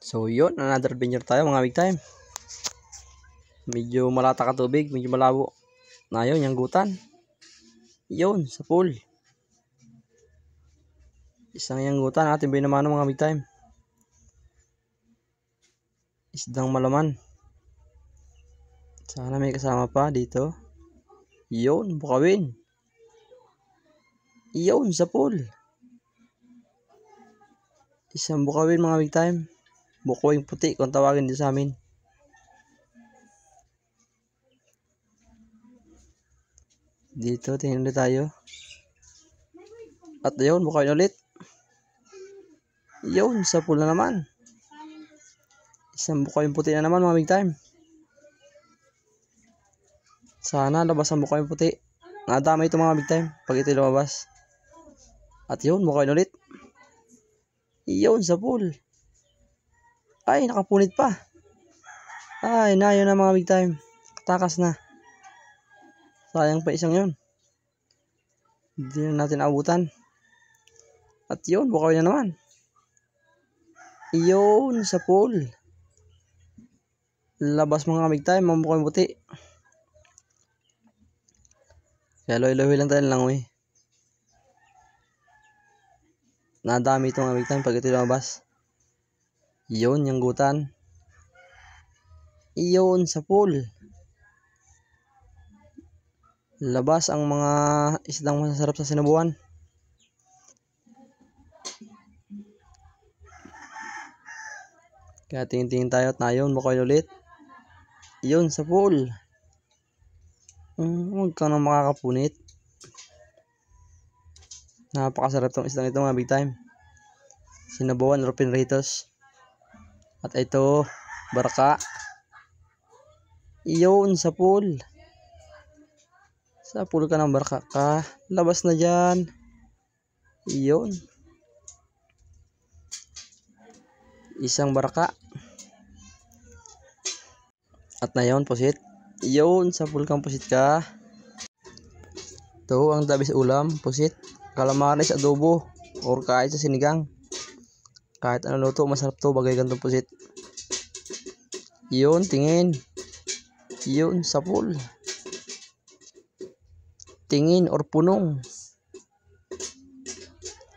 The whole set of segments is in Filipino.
So yun, another adventure tayo mga big time. Medyo malata ka tubig, medyo malabo. Na yun, yung gutan. Yun, sa pool. Isang yung gutan, ating binamano mga big time. Isdang malaman. Sana may kasama pa dito. Yun, bukawin. Yun, sa pool. Isang bukawin mga big time. Bukoy puti kung tawagin din sa amin. Dito, tingnan ulit tayo. At yun, bukoy ulit. Yun, sa pool na naman. Isang bukoy puti na naman mga big time. Sana labas ang bukoy puti. Nadama ito mga big time pag ito lumabas. At yun, bukoy ulit. Yun, sa pool. Ay, nakapunit pa. Ay, na yun na mga big time. Takas na. Sayang pa isang yun. Hindi na natin abutan. At yun, bukaw na naman. Yun, sa pool. Labas mga big time, mga bukaw puti. Kaya loy-loy lang tayo lang eh. Nadami ito mga big time pag ito lumabas. Yun, yung gutan. Yun, sa pool. Labas ang mga isdang masasarap sa sinabuan. Kaya tingin-tingin tayo at na yun, bukoy ulit. Yun, sa pool. Huwag ka na makakapunit. Napakasarap tong isdang ito mga big time. Sinabuan or pinritos. At ito, baraka. Yun, sa pool. Sa pool ka ng baraka ka. Labas na dyan. Yun. Isang baraka. At na yun, pusit. Yun, sa pool kang pusit ka. Ito ang dabis ulam, pusit. Calamares, adobo. Or kahit sa sinigang. Kahit ano luto, masarap to. Bagay ganitong pusit. Yun, tingin. Yun, sa pool. Tingin or punong.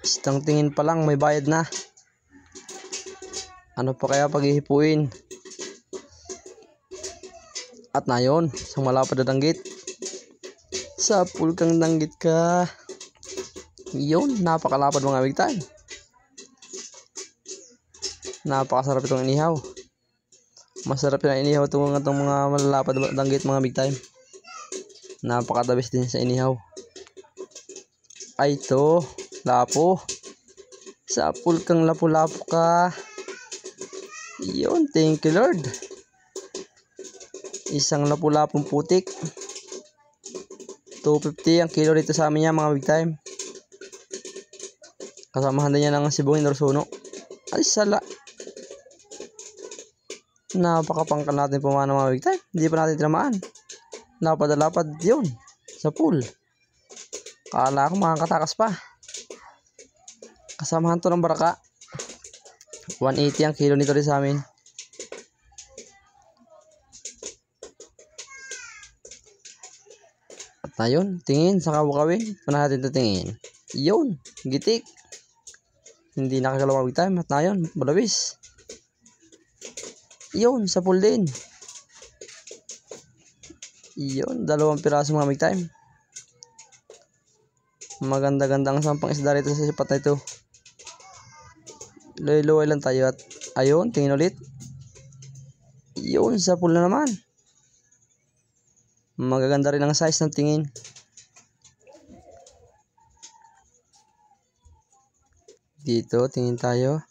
Isang tingin pa lang, may bayad na. Ano pa kaya paghihipuin? At na yun, isang malapad na danggit. Sa pool kang danggit ka. Yun, napakalapad mga big time. Napakasarap itong inihaw. Masarap na inihaw itong mga malalapad danggit mga big time. Napakadabis din sa inihaw. Ay ito, lapo. Sa pool kang lapu-lapo ka. Yun, thank you Lord. Isang lapu-lapong putik. 250 ang kilo dito sa amin yan mga big time. Kasamahan din niya ng sibungin or suno. Ay sala. Napakapangkal natin pumana mga big time. Hindi pa natin tinamaan. Lapad-lapad yun. Sa pool. Kala ko makakatakas pa. Kasamahan to ng baraka. 180 ang kilo nito rin sa amin. At na yun. Tingin sa kabukawin. Paano natin ito tingin? Yun. Gitik. Hindi nakagalaw big time. At na yun. Balawis. Yun. Sa pool din. Yun. 2 piraso mga big time. Maganda-ganda ang sampang isda rito sa sipat na ito. Luway-luway lang tayo at ayun, tingin ulit. Yun, sa pool na naman. Magaganda rin ang size ng tingin. Dito, tingin tayo.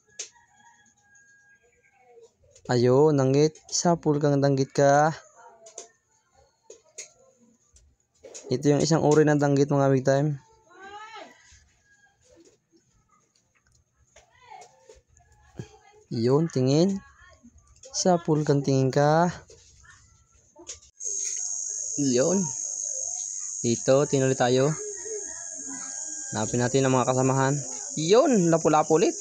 Ayun, danggit. Sa pool kang danggit ka. Ito yung isang uri ng danggit mga big time. Yun, tingin. Sa pool kang tingin ka. Yun. Dito, tingin ulit tayo. Hanapin natin ang mga kasamahan. Yun, lapu-lapu ulit.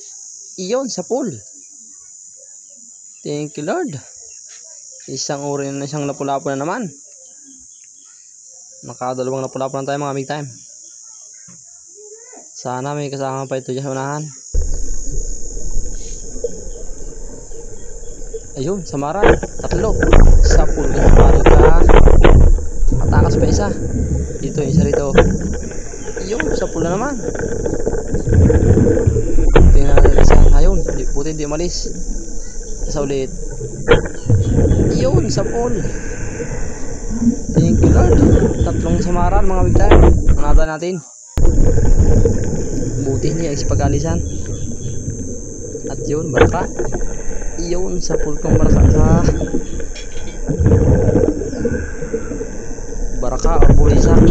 Yun, sa pool. Thank you, Lord. Isang uri na siyang lapu-lapu na naman. Nakadalawang lapu-lapu na tayo mga big time. Sana may kasama pa ito dyan sa unahan. Ayun, samaran. Tatlo. Sa pool ka samaran ka. Atakas pa isa. Dito, isa rito. Ayun, sa pool na naman. Tingnan natin isa. Ayun, buti hindi umalis. Isa ulit. Ayun, sa pool. Thank you, Lord. Tatlong samaran mga big time. Manata natin. Buti hindi ang pag-alisan. At yun, baraka. Yun, sa pool kong baraka ka. Baraka or bulisak.